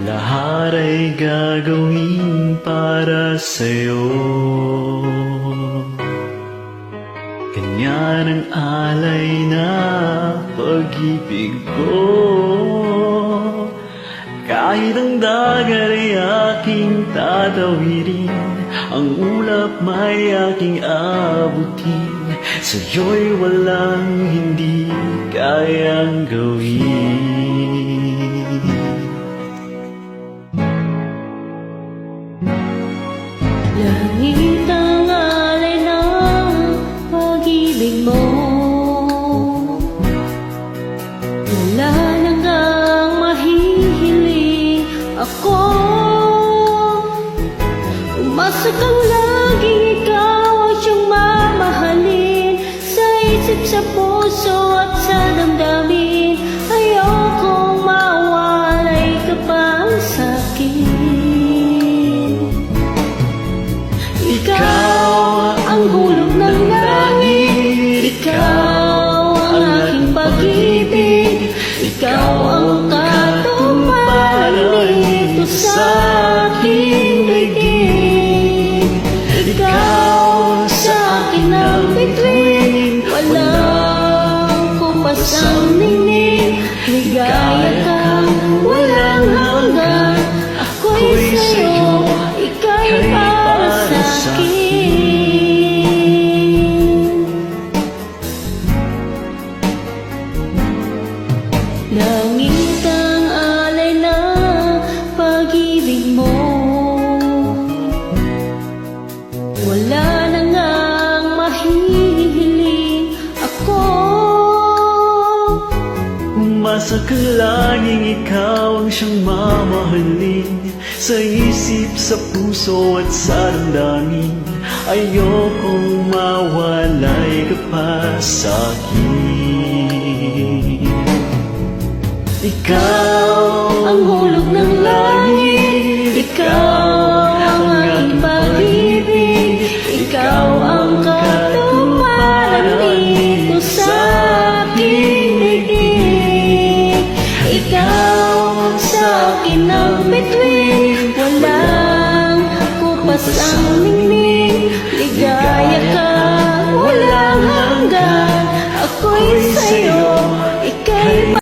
Lahat ay gagawin para sa'yo. Ganyan ang alay na pag-ibig ko. Kahit ang dagat ay aking tatawirin, ang ulap may aking abutin. Sa'yo'y walang hindi kayang gawin. Langit ang alay ng pag-ibig mo. Wala nang ang mahihiling ako. Umasok ang laging ikaw ang siyang mamahalin. Sa isip, sa puso at sa damdamin, ayokong mawalay ka pa sa'kin. Ikaw ang hulog ng langit, ikaw ang aking pag-ibig, ikaw ang katuparan dito sa aking daigdig. Ikaw sa akin ang bituin, walang kupasang ningning. Ligaya kang walang hanggan, ako'y sa'yo, ika'y para sa'kin. Langit ang alay ng pag-ibig mo. Wala na ngang mahihiling ako. Umasa ka laging ikaw ang siyang mamahalin. Sa isip, sa puso at sa damdamin, ayokong mawalay ka pa sa'kin. Ikaw Ang hulog ng langit, ikaw ang aking pag-ibig, ikaw ang katuparan dito sa aking daigdig. Ikaw sa akin ang bituin, walang kupas ang ningning.